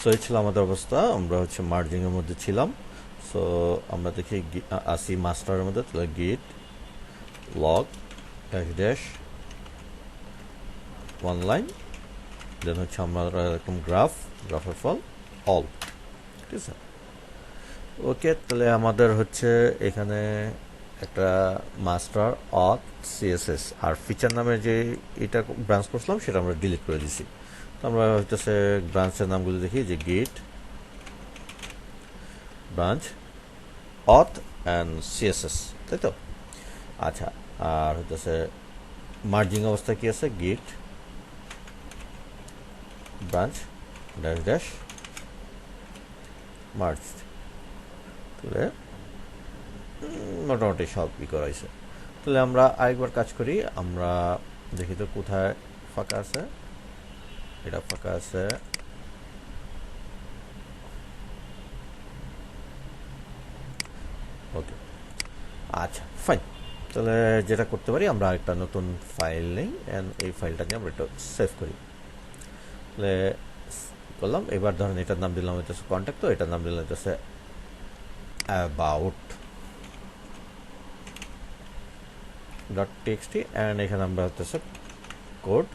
So এই ছিল আমাদের অবস্থা। আমরা হচ্ছে মার্জিংয়ের মধ্যে ছিলাম। সো আমরা দেখি আসি মাস্টারের মধ্যে, তাহলে git log dash dash one line, then হচ্ছে আমরা এরকম গ্রাফের ফল অল, ঠিক আছে। ওকে, তাহলে আমাদের হচ্ছে এখানে একটা মাস্টার অথ সিএসএস আর ফিচার নামে যে এটা ব্রাঞ্চ করছিলাম সেটা আমরা ডিলিট করে দিছি। তো আমরা হচ্ছে ব্রাঞ্চের নামগুলো দেখি, যে গিট ব্রাঞ্চ অথ অ্যান্ড সিএসএস, তাই তো। আচ্ছা, আর হচ্ছে মার্জিং অবস্থা কি আছে, গিট ব্রাঞ্চ ড্যাশ ড্যাশ মার্জ, তাহলে মোটামুটি সব করা হয়েছে। তাহলে আমরা আরেকবার কাজ করি, আমরা দেখি তো কোথায় ফাঁকা আছে। এটা ফাঁকা আছে, ওকে। আচ্ছা ফাইন, তাহলে যেটা করতে পারি, আমরা একটা নতুন ফাইল নেই, অ্যান্ড এই ফাইলটা নিয়ে আমরা একটু সেভ করি। তাহলে করলাম, এবার ধরেন এটার নাম দিলাম হচ্ছে কন্ট্যাক্ট, তো এটার নাম দিলাম হচ্ছে অ্যাবাউট ডট টিএক্সটি, অ্যান্ড এখানে আমরা হচ্ছে code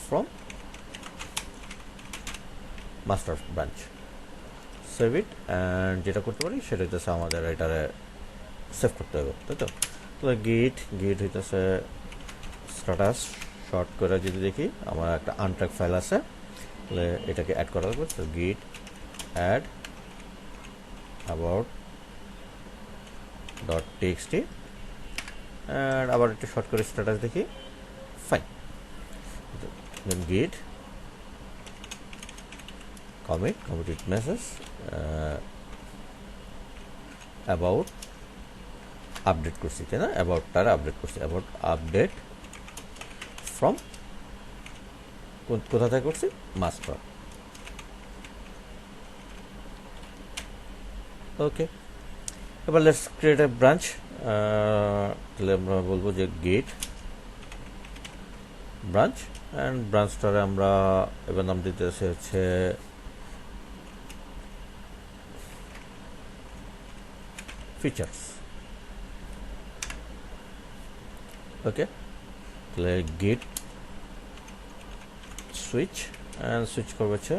from master branch, save it. And যেটা করতে পারি সেটা হচ্ছে আমাদের এটারে সেভ করতে হবে, তাই তো। তাহলে গিট হইতেছে স্ট্যাটাস, শর্ট করে যদি দেখি আমার একটা আনট্র্যাক ফাইল আছে, তাহলে এটাকে অ্যাড করা লাগবে। তো git add about dot txt, and আবার একটু শর্ট করে স্ট্যাটাস দেখি, ফাইন। দেন গিট commit with message about update করছি, তাই না, অ্যাবাউটটার আপডেট করছি, অ্যাবাউট আপডেট ফ্রম কোথা থেকে করছি, মাস্টার। ওকে, এবার লেটস ক্রিয়েট এ ব্রাঞ্চ। তাহলে আমরা বলবো যে গেট ব্রাঞ্চ, অ্যান্ড ব্রাঞ্চটারে আমরা এবার নাম দিতে হচ্ছে ফিচার্স। ওকে, তাহলে গিট সুইচ, অ্যান্ড সুইচ করবো হচ্ছে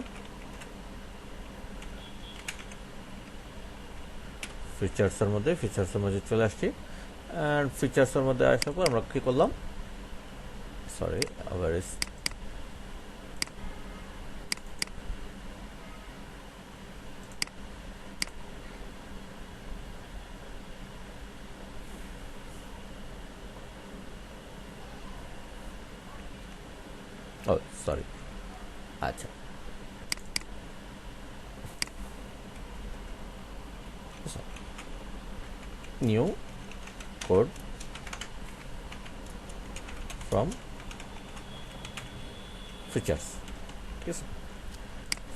ফিচার্সের মধ্যে চলে আসছি। অ্যান্ড ফিচার্সের মধ্যে আসার পর আমরা কী করলাম, সরি আবার সরি, আচ্ছা নিউ কোড ফ্রম ফিচার্স, ঠিক আছে,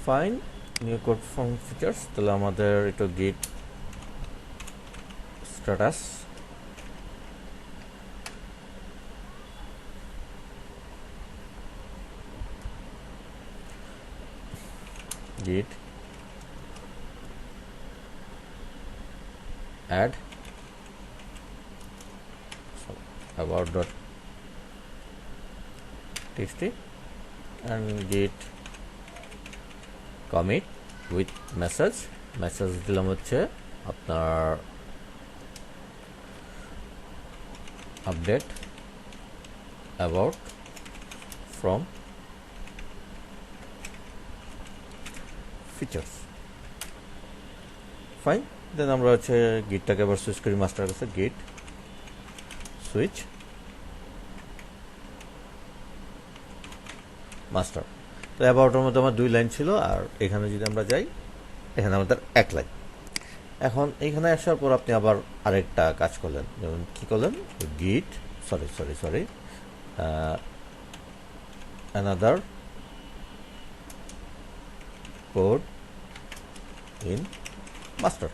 fine. New code from features, তাহলে আমাদের একটু গিট status git add about dot txt and git commit with message দিলাম হচ্ছে আপনার update about from features, fine. Then আমরা হচ্ছে গিটটাকে আবার সুইচ করি মাস্টার কাছে, গিট সুইচ মাস্টার। তো অ্যাবাউটের মধ্যে আমার 2 লাইন ছিল, আর এখানে যদি আমরা যাই, এখানে আমাদের 1 লাইন। এখন এইখানে আসার পর আপনি আবার আরেকটা কাজ করলেন, যেমন কী করলেন, গিট sorry another code in master.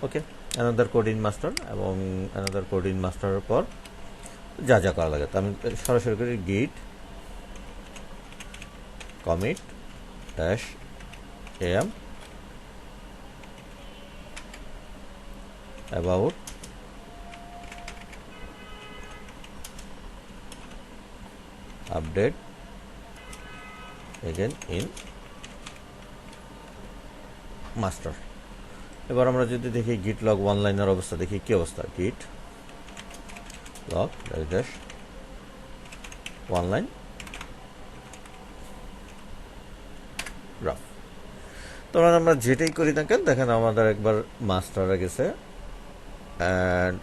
Okay, another code in master, এবং অ্যানাদার কোড ইন মাস্টারের পর যা যা করা লাগে, তো আমি সরাসরি করি গিট commit dash am about update again in master. এবার আমরা যদি দেখি git log one লাইনের অবস্থা দেখি কি অবস্থা git log dash one line graph. তখন আমরা যেটাই করি না কেন দেখেন আমাদের একবার মাস্টারে গেছে অ্যান্ড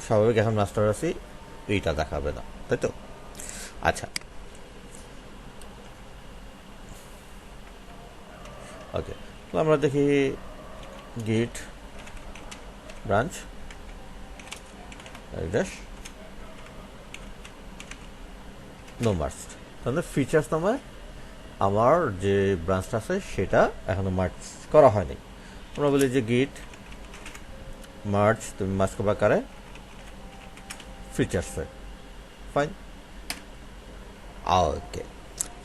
স্বাভাবিক এখন মাস্টার আছি এইটা দেখাবে না তাই তো আচ্ছা ওকে তো আমরা দেখি git branch dash no merged তাহলে ফিচার্স নামে আমার যে ব্রাঞ্চটা আছে সেটা এখনো মার্জ করা হয়নি আমরা বলি যে git merge তুমি মার্জ করবা কারে ফিচার্সে ফাইন ওকে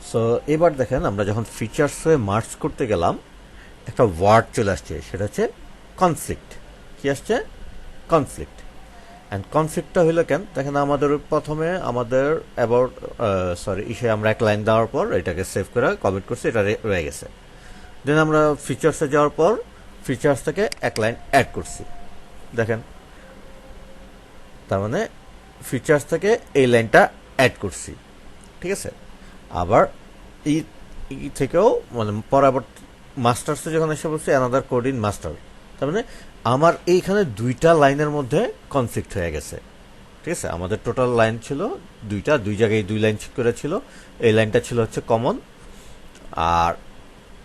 সো এবার দেখেন আমরা যখন ফিচার্সে মার্জ করতে গেলাম একটা ওয়ার্ড চলে আসছে সেটা হচ্ছে কনফ্লিক্ট কি আসছে কনফ্লিক্ট অ্যান্ড কনফ্লিক্টটা হইলো কেন দেখেন আমাদের প্রথমে আমাদের অ্যাবাউট ইসে আমরা এক লাইন দেওয়ার পর এটাকে সেভ করে কমিট করছি এটা রয়ে গেছে দেন আমরা ফিচার্সে যাওয়ার পর ফিচার্স থেকে এক লাইন অ্যাড করছি দেখেন তার মানে ফিচার্স থেকে এই লাইনটা অ্যাড করছি ঠিক আছে আবার এই থেকেও মানে পরে আবার মাস্টার্সে যখন এসে বলছি অ্যানাদার কোড ইন মাস্টার তার মানে আমার এইখানে দুইটা লাইনের মধ্যে কনফ্লিক্ট হয়ে গেছে ঠিক আছে আমাদের টোটাল লাইন ছিল দুই জায়গায় দুই লাইন করে ছিল এই লাইনটা ছিল হচ্ছে কমন আর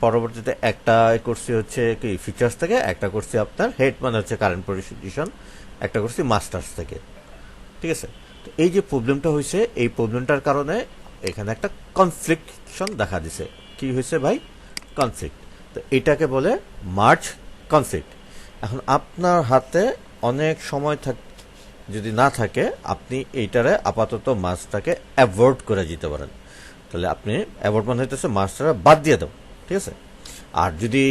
পরবর্তীতে একটা করছি হচ্ছে কি ফিচার্স থেকে একটা করছি আপনার হেড মানে হচ্ছে কারেন্ট পজিশন একটা করছি মাস্টার্স থেকে ঠিক আছে তো এই যে প্রবলেমটা হয়েছে এই প্রবলেমটার কারণে এখানে একটা কনফ্লিকশন দেখা দিছে কি হয়েছে ভাই কনফ্লিক্ট তো এটাকে বলে মার্জ কনফ্লিক্ট এখন আপনার হাতে অনেক সময় যদি না থাকে আপনি এইটারে আপাতত মার্জটাকে অ্যাভয়েড করে দিতে পারেন তাহলে আপনি অ্যাভয়েড মানে হইতেছে মার্জটা বাদ দিয়ে দাও ঠিক আছে আর যদি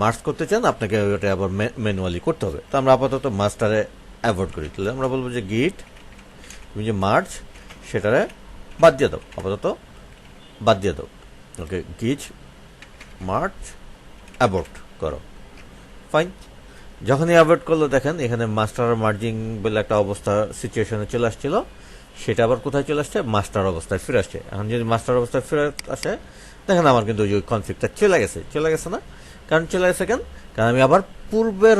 মার্জ করতে চান আপনাকে ওটা আবার ম্যানুয়ালি করতে হবে তো আমরা আপাতত মার্জটারে অ্যাভয়েড করি তাহলে আমরা বলবো যে গিট তুমি যে মার্জ সেটারে বাদ দিয়ে দাও আপাতত বাদ দিয়ে দাও ওকে গিট মার্জ অ্যাভয়েড করো ফাইন যখনই অ্যাভয়েড করলো দেখেন এখানে মাস্টার মার্জিং বলে একটা অবস্থা সিচুয়েশনে চলে আসছিল সেটা আবার কোথায় চলে আসছে মাস্টার অবস্থায় ফিরে আসছে এখন যদি মাস্টার অবস্থায় ফিরে আসে দেখেন আমার কিন্তু ওই কনফ্লিক্টটা চলে গেছে না কারণ চলে গেছে কেন কারণ আমি আবার পূর্বের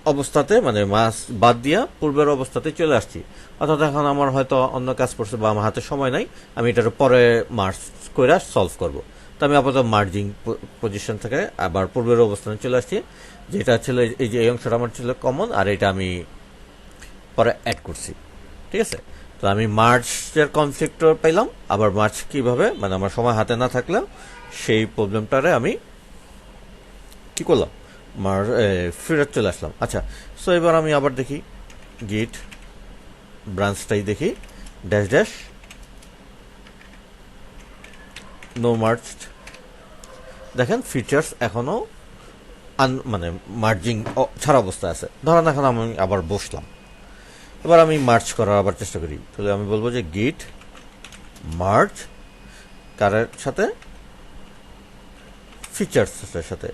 অবস্থাতে মানে মাস বাদ দিয়া পূর্বের অবস্থাতে চলে আসছি অর্থাৎ এখন আমার হয়তো অন্য কাজ করছে বা আমার হাতে সময় নাই আমি এটার পরে মার্জ করে সলভ করব তো আমি আপাতত মার্জিং পজিশন থেকে আবার পূর্বের অবস্থানে চলে আসছি যেটা ছিল এই যে এই অংশটা আমার ছিল কমন আর এটা আমি পরে অ্যাড করছি ঠিক আছে তো আমি মার্জের কনফ্লিক্টর পাইলাম আবার মার্জ কিভাবে মানে আমার সময় হাতে না থাকলেও সেই প্রবলেমটারে আমি কি করলাম ফেরত চলে আসলাম আচ্ছা সো এবার আমি আবার দেখি গিট ব্রাঞ্চটাই দেখি ড্যাশ ড্যাশ নো মার্জড দেখেন ফিচার্স এখনো মানে মার্জিং ছাড়া অবস্থা আছে ধরেন এখন আমি আবার বসলাম এবার আমি মার্জ করার আবার চেষ্টা করি তাহলে আমি বলবো যে গিট মার্জ কারের সাথে ফিচার্সের সাথে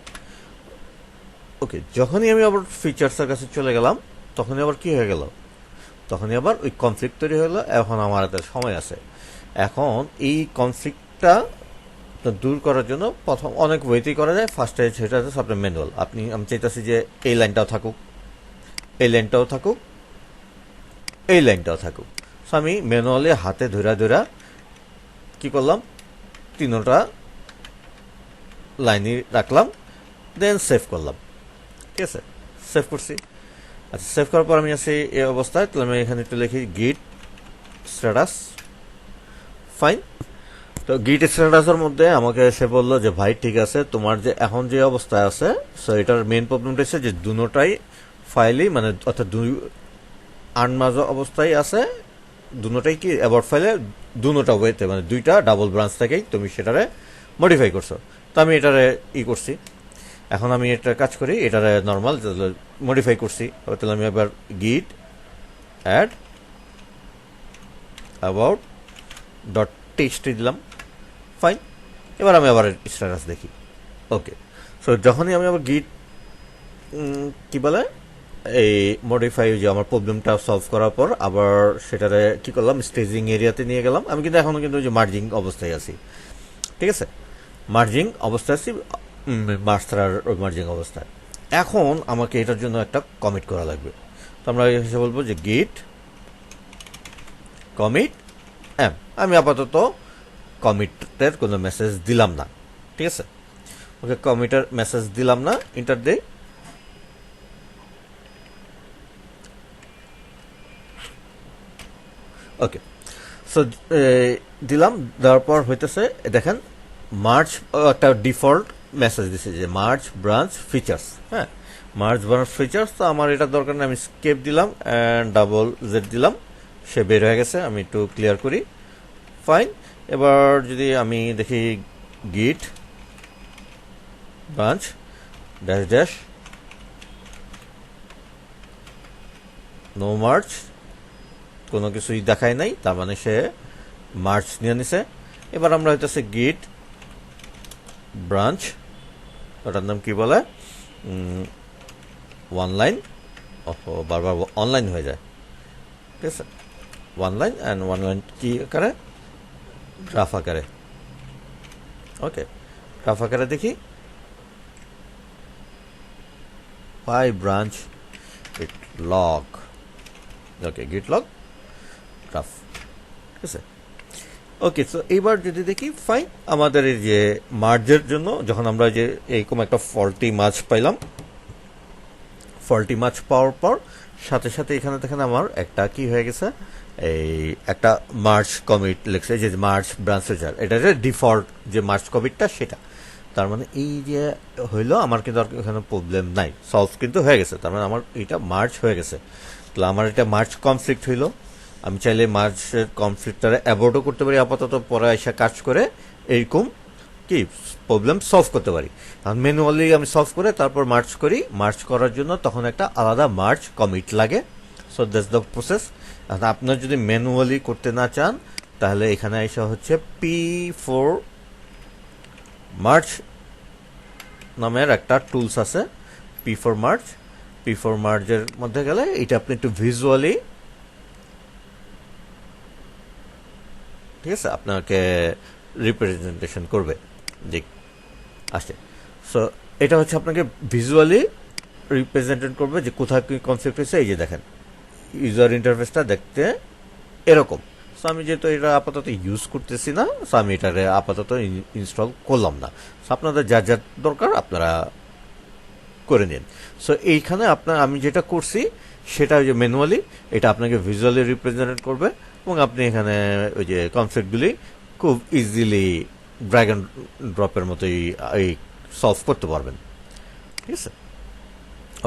ওকে যখনই আমি আবার ফিচার্সের কাছে চলে গেলাম তখনই আবার কি হয়ে গেল তখনই আবার ওই কনফ্লিক্ট তৈরি হলো এখন আমার হাতে সময় আছে এখন এই কনফ্লিক্টটা দূর করার জন্য প্রথম অনেক ওয়েতেই করা যায় ফার্স্টে সেটা হচ্ছে আপনার ম্যানুয়াল আমি চাইতেছি যে এই লাইনটাও থাকুক এই লাইনটাও থাকুক এই লাইনটাও থাকুক সো আমি ম্যানুয়ালি হাতে ধরা কি করলাম তিনটা লাইনই রাখলাম দেন সেভ করলাম ঠিক আছে সেভ করছি আচ্ছা সেভ করার পর আমি আছি এই অবস্থায় তাহলে আমি এখানে একটু লিখি গিট স্ট্যাটাস ফাইন তো গিট স্ট্যাটাসের মধ্যে আমাকে এসে বললো যে ভাই ঠিক আছে তোমার যে এখন যে অবস্থায় আছে সো এটার মেইন প্রবলেমটা হচ্ছে যে দুটোটাই ফাইলই মানে অর্থাৎ দুই আনমাজ অবস্থায় আছে দুটোটাই কি অ্যাবাউট ফাইলে দুটোটা ওয়েতে মানে দুইটা ডাবল ব্রাঞ্চ থেকেই তুমি সেটারে মডিফাই করছো তো আমি এটারে করছি। এখন আমি এটা কাজ করি, এটারে নর্মাল মডিফাই করছি। তাহলে আমি এবার গিট অ্যাড অ্যাবাউট ডট টেক্সট দিলাম, ফাইন। এবার আমি আবার স্ট্যাটাস দেখি, ওকে। সো যখনই আমি আবার গিট কি বলে এই মডিফাই যে আমার প্রবলেমটা সলভ করার পর আবার সেটারে কি করলাম, স্টেজিং এরিয়াতে নিয়ে গেলাম। আমি কিন্তু এখনো কিন্তু যে মার্জিং অবস্থায় আছি, ঠিক আছে, মার্জিং অবস্থায় আছি, মাস্টার মার্জিং অবস্থায়। এখন আমাকে এটার জন্য একটা কমিট করা লাগবে। তো আমরা হিসেবে বলবো যে গিট কমিট এম। আমি আপাতত কমিটের কোনো মেসেজ দিলাম না, ঠিক আছে, ওকে, কমিটের মেসেজ দিলাম না, ইন্টার দেই। ওকে, সো দিলাম, দেওয়ার পর হইতেছে দেখেন মার্চ একটা ডিফল্ট মেসেজ দিছে যে মার্চ ব্রাঞ্চ ফিচার্স। হ্যাঁ, মার্চ ব্রাঞ্চ ফিচার্স। তো আমার এটা দরকার নেই, আমি স্কেপ দিলাম অ্যান্ড ডাবল জেড দিলাম, সে বের হয়ে গেছে। আমি একটু ক্লিয়ার করি, ফাইন। এবার যদি আমি দেখি git branch dash dash no merged, কোনো কিছুই দেখায় নাই, তার মানে সে মার্চ নিয়ে নিছে। এবার আমরা হইতেছে গিট ব্রাঞ্চ, ওটার নাম কি বলে, ওয়ান লাইন, বারবার অনলাইন হয়ে যায়, ঠিক আছে, one line and one line কি আকারে, গ্রাফ আকারে। ওকে, গ্রাফ আকারে দেখি বাই ব্রাঞ্চ গিট লগ, ওকে, গিট লগ গ্রাফ, ঠিক আছে। ওকে, সো এইবার যদি দেখি, ফাইন, আমাদের এই যে মার্জের জন্য যখন আমরা যে এইরকম একটা ফল্টি মার্জ পাইলাম, ফল্টি মার্জ পাওয়ার পর সাথে সাথে এখানে দেখেন আমার একটা কি হয়ে গেছে, এই একটা মার্চ কমিট লেখছে যে মার্চ ব্রাঞ্চ ফিচার, এটা যে ডিফল্ট যে মার্চ কমিটটা সেটা। তার মানে এই যে হইলো আমার কিন্তু আর এখানে প্রবলেম নাই, সলভ কিন্তু হয়ে গেছে। তার মানে আমার এটা মার্চ হয়ে গেছে। তাহলে আমার এটা মার্চ কনফ্লিক্ট হইলো, আমি চাইলে মার্চের কনফ্লিক্টটারে অ্যাভয়েডও করতে পারি, আপাতত পরে এসে কাজ করে এইরকম কি প্রবলেম সলভ করতে পারি। ম্যানুয়ালি আমি সলভ করে তারপর মার্চ করি, মার্চ করার জন্য তখন একটা আলাদা মার্চ কমিট লাগে। So that's the process. আপনার যদি ম্যানুয়ালি করতে না চান তাহলে এখানে এসে হচ্ছে P4 মার্চ নামের একটা টুলস আছে, P4 মার্চ। P4 মার্চের মধ্যে গেলে এটা আপনি একটু ভিজুয়ালি, ঠিক আছে, আপনাকে রিপ্রেজেন্টেশন করবে, দেখ আসে। সো এটা হচ্ছে আপনাকে ভিজুয়ালি রিপ্রেজেন্টেট করবে যে কোথায় কি কনসেপ্ট হয়েছে। এই যে দেখেন ইউজার ইন্টারফেসটা দেখতে এরকম। সো আমি যেহেতু এটা আপাতত ইউজ করতেছি না, সো আমি এটারে আপাতত ইনস্টল করলাম না। সো আপনাদের যা যা দরকার আপনারা করে নিন। সো এইখানে আপনার আমি যেটা করছি সেটা ওই যে ম্যানুয়ালি, এটা আপনাকে ভিজুয়ালি রিপ্রেজেন্ট করবে এবং আপনি এখানে ওই যে কনসেপ্টগুলি খুব ইজিলি ড্র্যাগ অ্যান্ড ড্রপের মতোই এই সলভ করতে পারবেন, ঠিক আছে।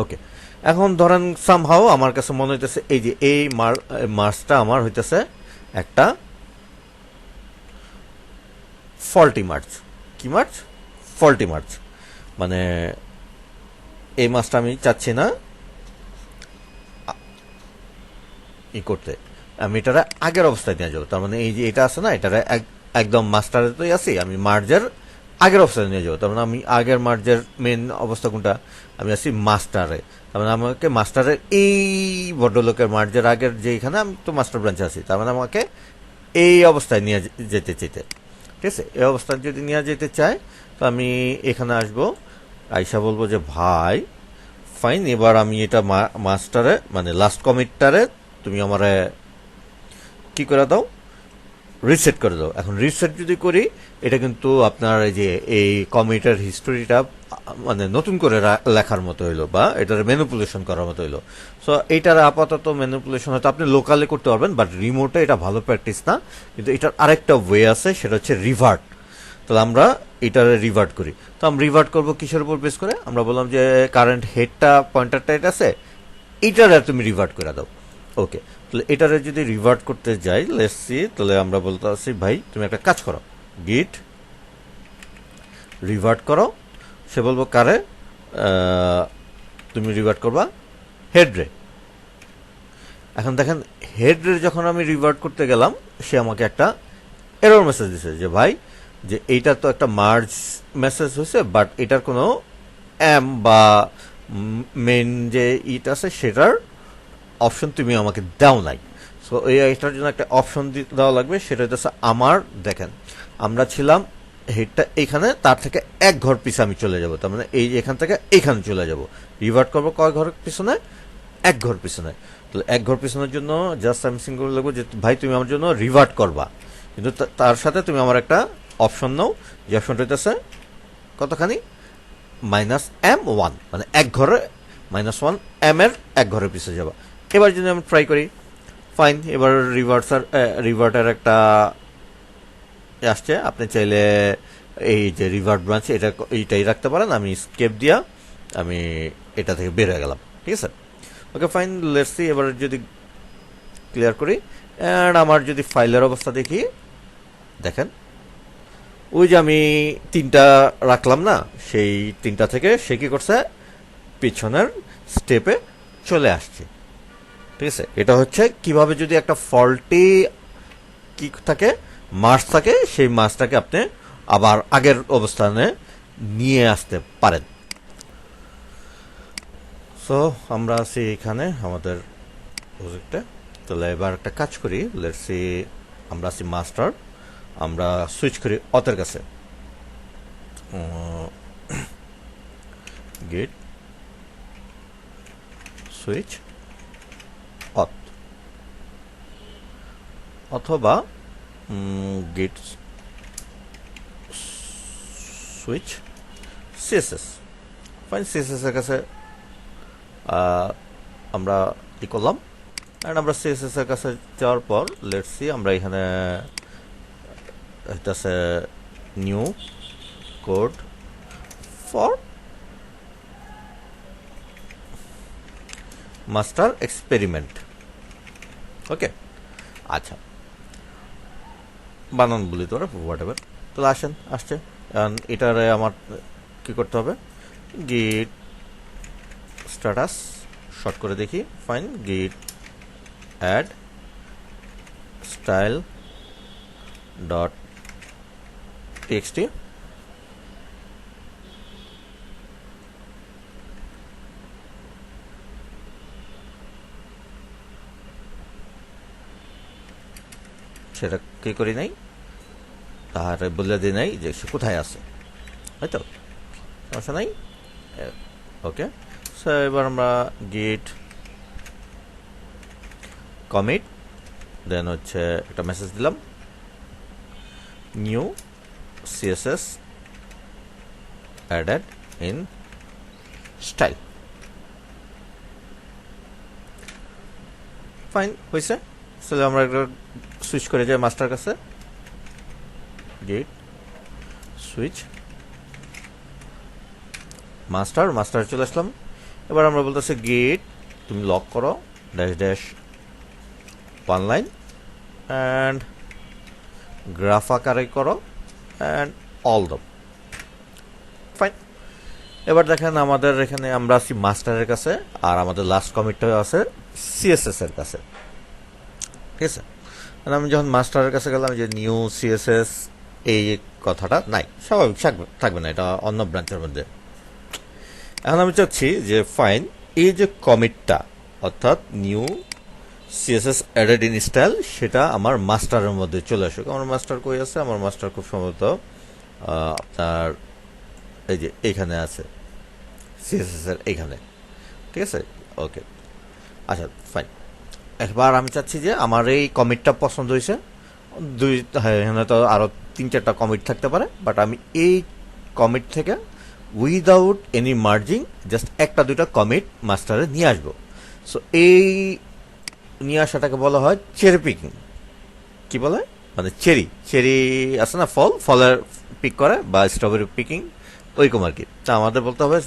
ওকে, এখন ধরেন সামহাও আমার কাছে মনে হইতেছে এই যে এই মার্চটা আমার হইতেছে একটা ফল্টি মার্চ। কি মার্চ? Faulty March. মানে এই মাছটা আমি চাচ্ছি না ই করতে, আমি এটারে আগের অবস্থায় নিয়ে যাবো। তার মানে এই যে এটা আছে না, এটারে একদম মাস্টারেতেই আছি, আমি মার্জের আগের অবস্থায় নিয়ে যাবো। তার মানে আমি আগের মার্জের মেন অবস্থা কোনটা, আমি আছি মাস্টারে। তার মানে আমাকে মাস্টারের এই ভদ্রলোকের মার্জের আগের যে এখানে আমি তো মাস্টার ব্রাঞ্চে আছি, তার মানে আমাকে এই অবস্থায় নিয়ে যেতে চাইতে, ঠিক আছে। এই অবস্থায় যদি নিয়ে যেতে চাই তো আমি এখানে আসবো, আইসা বলবো যে ভাই ফাইন, এবার আমি এটা মাস্টারে মানে লাস্ট কমিটটারে তুমি আমারে কি করে দাও, রিসেট করে দাও। এখন রিসেট যদি করি এটা কিন্তু আপনার এই যে এই কমিটের হিস্টোরিটা মানে নতুন করে লেখার মতো হইলো বা এটার ম্যানিপুলেশন করার মতো হইলো। সো এইটার আপাতত ম্যানিপুলেশন হয়তো আপনি লোকালে করতে পারবেন, বাট রিমোটে এটা ভালো প্র্যাকটিস না। কিন্তু এটার আরেকটা ওয়ে আছে, সেটা হচ্ছে রিভার্ট। তাহলে আমরা এটারে রিভার্ট করি। তো আমরা রিভার্ট করবো কিসের উপর বেস করে, আমরা বললাম যে কারেন্ট হেডটা পয়েন্টারটা এটা আছে, এইটারে তুমি রিভার্ট করে দাও। ওকে, তাহলে এটারে যদি রিভার্ট করতে যাই লেটস সি, তাহলে আমরা বলতে আসি ভাই তুমি একটা কাজ করো, গিট রিভার্ট করো। সে বলবো কারে তুমি রিভার্ট করবা হেড রে। এখন দেখেন হেড রে যখন আমি রিভার্ট করতে গেলাম সে আমাকে একটা এরর মেসেজ দিছে যে ভাই যে এইটা তো একটা মার্জ মেসেজ হয়েছে, বাট এটার কোনো এম বা মেইন যে ইট আছে সেটার অপশন তুমি আমাকে দাও নাই। সো এইটার জন্য একটা অপশন দেওয়া লাগবে, সেটা হচ্ছে আমার দেখেন আমরা ছিলাম হেডটা এইখানে, তার থেকে এক ঘর পিছে আমি চলে যাব, তার মানে এই এখান থেকে এইখানে চলে যাব। রিভার্ট করবো কয় ঘর পিছনে? এক ঘর পিছনে। তো এক ঘর পিছনের জন্য জাস্ট আমি সিঙ্গল লাগবো যে ভাই তুমি আমার জন্য রিভার্ট করবা, কিন্তু তার সাথে তুমি আমার একটা অপশন নাও, যে অপশনটা হইতেছে কতখানি -m1, মানে এক ঘরে -1 m এর এক ঘরের পিছিয়ে যাবা। এবার যদি আমি ট্রাই করি, ফাইন, এবার রিভার্টার একটা আসছে। আপনি চাইলে এই যে রিভার্ট ব্রাঞ্চ এইটাই রাখতে পারেন। আমি স্কেপ দিয়া আমি এটা থেকে বের হয়ে গেলাম, ঠিক আছে। ওকে ফাইন, লেটস সি এবার যদি ক্লিয়ার করি অ্যান্ড আমার যদি ফাইলের অবস্থা দেখি, দেখেন ওই যে আমি 3টা রাখলাম না, সেই 3টা থেকে সে কি করছে পিছনের স্টেপে চলে আসছে, ঠিক আছে। এটা হচ্ছে কিভাবে যদি একটা ফল্টি কি থাকে মার্স থাকে, সেই মার্সটাকে আপনি আবার আগের অবস্থানে নিয়ে আসতে পারেন। সো আমরা আছি এখানে আমাদের প্রজেক্টে। তাহলে এবার একটা কাজ করি, লেটস সি আমরা আছি মাস্টার, আমরা সুইচ করি অথের কাছে। গেট সুইচ অথ, অথবা git switch CSS. Fine, CSS এর কাছে আমরা কি করলাম, অ্যান্ড আমরা সিএসএস এর কাছে যাওয়ার পর লেটস সি আমরা এখানে আছে new code for master experiment. Okay, আচ্ছা বানান বলি তোরা হোয়াট এভার। তাহলে আসেন, আসছে। এটারে আমার কি করতে হবে, গিট স্ট্যাটাস শর্ট করে দেখি, ফাইন, গিট অ্যাড স্টাইল ডট টিএক্সটি, সেটা কি করি নাই, তাহার বলে দিই নাই যে সে কোথায় আছে, হয়তো সমস্যা নাই। ওকে, সো এবার আমরা গিট কমিট, দেন হচ্ছে একটা মেসেজ দিলাম new CSS added in style. Fine, হয়েছে। তাহলে আমরা একটা সুইচ করে যাই মাস্টার কাছে, গেট সুইচ মাস্টার, মাস্টার চলে আসলাম। এবার আমরা বলতেছি গেট তুমি লক করো dash dash one line and graph আকারে করো অ্যান্ড অল দাও। ফাইন, এবার দেখেন আমাদের এখানে আমরা আছি মাস্টারের কাছে, আর আমাদের লাস্ট কমিটটা আছে সিএসএস এর কাছে, ঠিক আছে। আমি যখন মাস্টারের কাছে গেলাম যে নিউ সিএসএস, এই কথাটা নাই, স্বাভাবিক থাকবে না, এটা অন্য ব্রাঞ্চের মধ্যে। এখন আমি চাচ্ছি যে ফাইন এই যে কমিটটা অর্থাৎ new CSS added in style, সেটা আমার মাস্টারের মধ্যে চলে আসুক। আমার মাস্টার কই আছে? আমার মাস্টার খুব সম্ভবত আপনার এই যে এইখানে আছে, সিএসএস এর এইখানে, ঠিক আছে। ওকে, আচ্ছা ফাইন। এবার আমি চাচ্ছি যে আমার এই কমিটটা পছন্দ হয়েছে, এখানে তো আরো 3-4টা কমিট থাকতে পারে, বাট আমি এই কমিট থেকে উইদাউট এনি মার্জিং জাস্ট 1-2টা কমিট মাস্টারে নিয়ে আসবো। সো এই নিয়ে আসাটাকে বলা হয় চেরি পিকিং। কি বলে, মানে চেরি আছে না, ফলের পিক করে, বা স্ট্রবেরি পিকিং ওইরকম আর কি। তা আমাদের বলতে হবে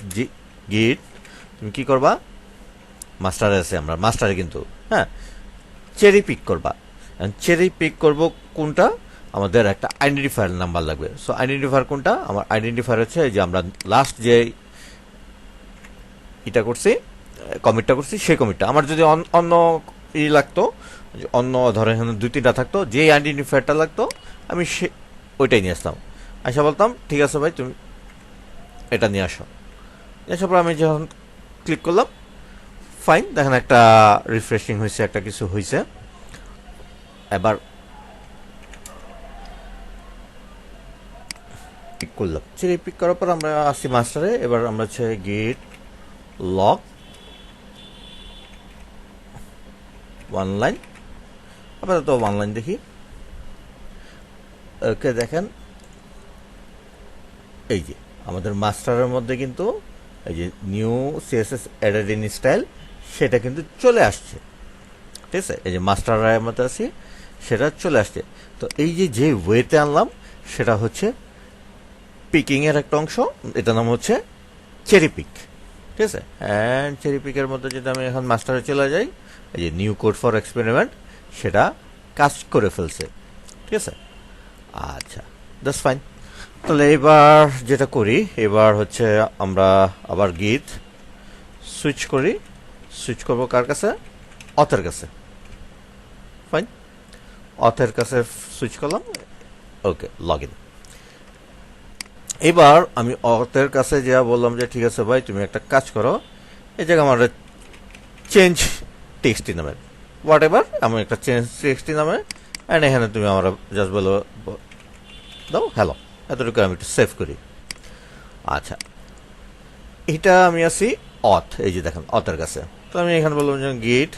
গিট তুমি কি করবা, মাস্টারে আছে আমরা মাস্টারে, কিন্তু হ্যাঁ চেরি পিক করবা। চেরি পিক করব কোনটা, আমাদের একটা আইডেন্টিফায়ার নাম্বার লাগবে। সো আইডেন্টিফায়ার কোনটা? আমার আইডেন্টিফায়ার হচ্ছে এই যে আমরা লাস্ট যে এটা করছি, কমিটটা করছি, সেই কমিটটা। আমার যদি অন্য লাগতো, অন্য ধরেন এখানে 2-3টা থাকতো, যে আইডেন্টিফায়ারটা লাগতো আমি ওইটাই নিয়ে আসতাম। আচ্ছা, বলতাম ঠিক আছে ভাই তুমি এটা নিয়ে আসো। আসার পর আমি যখন ক্লিক করলাম, ফাইন, দেখেন একটা রিফ্রেশিং হয়েছে, একটা কিছু হয়েছে। এবার পিক করলাম, পিক করার পর আমরা আসছি মাস্টারে। এবার আমরা হচ্ছে গেট লগ ওয়ান লাইন, আপাতত ওয়ান লাইন দেখি। ওকে, দেখেন এই যে আমাদের মাস্টারের মধ্যে কিন্তু এই যে new CSS added in style সেটা কিন্তু চলে আসছে। ঠিক আছে, এই যে মাস্টারের মধ্যে আছি সেটা চলে আসছে। তো এই যে ওয়েতে আনলাম সেটা হচ্ছে পিকিং এর একটা অংশ, এটার নাম হচ্ছে চেরি পিক। ঠিক আছে, অ্যান্ড চেরি পিকের মধ্যে যদি আমি এখন মাস্টারে চলে যাই, এই যে নিউ কোড ফর এক্সপেরিমেন্ট সেটা কাজ করে ফেলছে। ঠিক আছে, আচ্ছা, দ্যাটস ফাইন। তাহলে এবার যেটা করি, এবার হচ্ছে আমরা আবার গিট সুইচ করি। সুইচ করবো কার কাছে? অথের কাছে। ফাইন, অথের কাছে সুইচ করলাম। ওকে, লগ ইন। এবার আমি অথের কাছে যা বললাম যে ঠিক আছে ভাই তুমি একটা কাজ করো, এই জায়গায় আমার চেঞ্জ টেক্সটি নামে হোয়াট এভার, আমি একটা চেঞ্জ টেক্সটি নামে, অ্যান্ড এখানে তুমি আমরা জাস্ট বলো দাও হ্যালো, এতটুকু আমি একটু সেভ করি। আচ্ছা, এটা আমি আছি অথ, এই যে দেখেন অথের কাছে। তো আমি এখানে বললাম যে গিট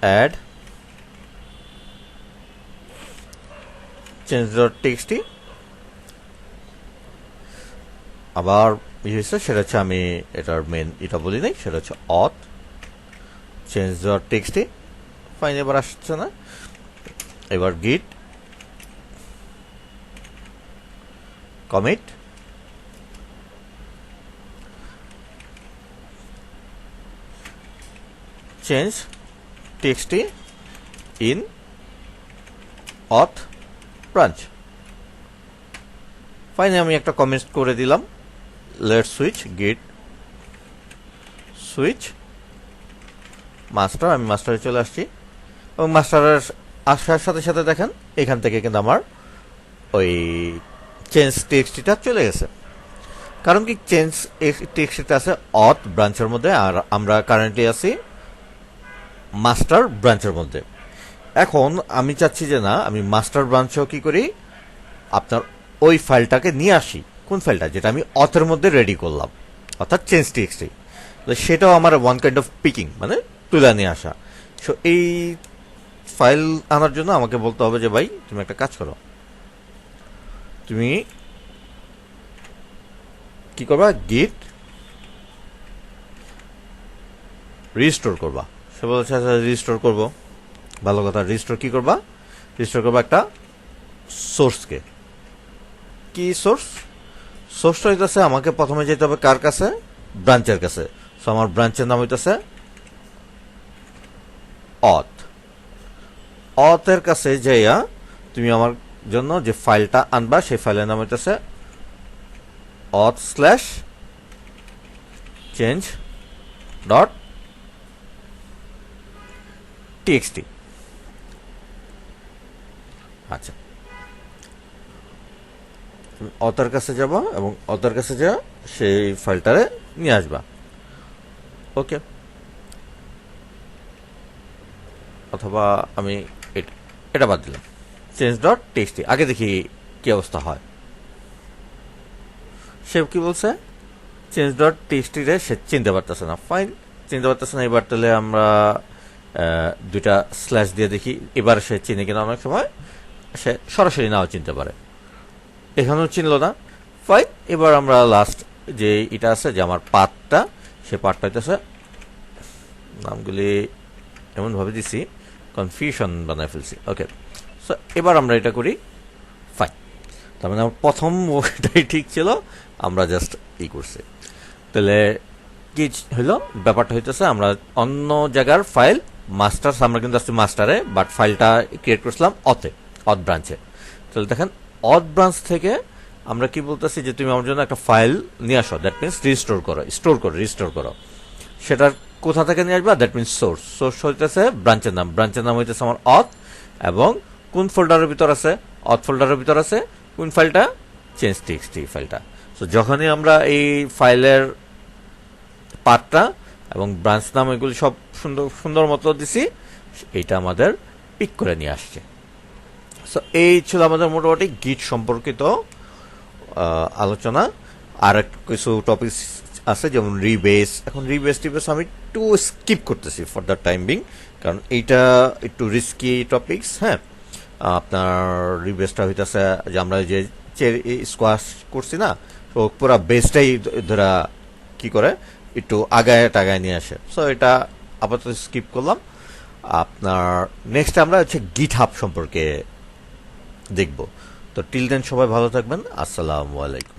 অ্যাড চেঞ্জ ডট টেক্সটি। আবার হয়েছে সেটা হচ্ছে আমি এটার মেন এটা বলি নাই, সেটা হচ্ছে অথ চেঞ্জ ডট টেক্সটি। ফাইন, এবার আসছে না। এবার গিট কমিট চেঞ্জ টেক্সটি ইন অথ ব্রাঞ্চ। ফাইনে আমি একটা কমেন্ট করে দিলাম, লেট সুইচ গিট সুইচ মাস্টার। আমি মাস্টারে চলে আসছি এবং মাস্টারের আসার সাথে সাথে দেখেন এখান থেকে কিন্তু আমার ওই চেঞ্জ টেক্সটিটা চলে গেছে। কারণ কি চেঞ্জ টেক্সটিটা আছে অথ ব্রাঞ্চের মধ্যে, আর আমরা কারেন্টলি আছি মাস্টার ব্রাঞ্চের মধ্যে। এখন আমি চাচ্ছি যে না, আমি মাস্টার ব্রাঞ্চেও কি করি, আপনার ওই ফাইলটাকে নিয়ে আসি। কোন ফাইলটা? যেটা আমি অথের মধ্যে রেডি করলাম, অর্থাৎ চেঞ্জ টেক্সটি। তো সেটাও আমার ওয়ান কাইন্ড অফ পিকিং, মানে তুলে নিয়ে আসা। সো এই ফাইল আনার জন্য আমাকে বলতে হবে যে ভাই তুমি একটা কাজ করো, তুমি কি করবা, গিট রিস্টোর করবা। সে বলছে আচ্ছা রিস্টোর করবো, ভালো কথা। রিস্টোর কি করবা? রিস্টোর করবা একটা সোর্সকে। কি সোর্স? সোর্সটা হইতেছে আমাকে প্রথমে যেতে হবে কার কাছে? ব্রাঞ্চের কাছে। সো আমার ব্রাঞ্চের নাম হইতেছে অথ। অথের কাছে যাইয়া তুমি আমার জন্য যে ফাইলটা আনবা সেই ফাইলের নাম হইতেছে অথ স্ল্যাশ চেঞ্জ ডট টিএক্সটি। আচ্ছা, তুমি অথের কাছে যাবা এবং অথের কাছে যা সেই ফাইলটারে নিয়ে আসবা। ওকে, অথবা আমি এটা বাদ দিলাম, চেঞ্জ ডট টেক্সটি। আগে দেখি কি অবস্থা হয়। সে কি বলছে? চেঞ্জ ডট টেক্সটিরে সে চিনতে পারতেছে না। ফাইন, চিনতে পারতেছে না। এবার তাহলে আমরা দুইটা স্ল্যাশ দিয়ে দেখি এবার সে চিনে কিনা। অনেক সময় সে সরাসরি নাও চিনতে পারে, এখানেও চিনল না। ফাইন, এবার আমরা লাস্ট যে এটা আছে যে আমার পাথটা, সে পাথটা হইতেছে, নামগুলি এমনভাবে দিছি কনফিউশন বানায় ফেলছি। ওকে, সো এবার আমরা এটা করি। ফাইন, তার মানে আমার প্রথম ওটাই ঠিক ছিল, আমরা জাস্ট করছি। তাহলে কি হইল? ব্যাপারটা হইতেছে আমরা অন্য জায়গার ফাইল মাস্টার্স, আমরা কিন্তু আসছি মাস্টারে, বাট ফাইলটা ক্রিয়েট করছিলাম অতে, অথ ব্রাঞ্চে। তাহলে দেখেন অথ ব্রাঞ্চ থেকে আমরা কি বলতেছি যে তুমি আমার জন্য একটা ফাইল নিয়ে আসো, দ্যাট মিনস রিস্টোর করো, রিস্টোর করো। সেটার কোথা থেকে নিয়ে আসবা, দ্যাট মিনস সোর্স হইতেছে ব্রাঞ্চের নাম হইতেছে আমার অথ, এবং কোন ফোল্ডারের ভিতর আছে, অথ ফোল্ডারের ভিতর আছে কোন ফাইলটা, change.txt ফাইলটা। সো যখনই আমরা এই ফাইলের পাথটা এবং ব্রাঞ্চ নাম এগুলি সব সুন্দর মতো দিছি, এইটা আমাদের পিক করে নিয়ে আসছে। সো এই ছিল আমাদের মোটামুটি গিট সম্পর্কিত আলোচনা। আর কিছু টপিক আছে যেমন রিবেস। এখন টিবেস আমি একটু স্কিপ করতেছি ফর দ্য টাইম বিং, কারণ এইটা একটু রিস্কি টপিকস। হ্যাঁ, আপনার রিবেসটা হইতেছে যে আমরা যে স্কোয়াশ করছি না, তো পুরা বেসটাই ধরা কি করে একটু আগায় টাগায় নিয়ে আসে। সো এটা আপাতত স্কিপ করলাম। আপনার নেক্সট আমরা হচ্ছে গিট হাব সম্পর্কে দেখব। তো টিল দেন সবাই ভালো থাকবেন। আসসালামু আলাইকুম।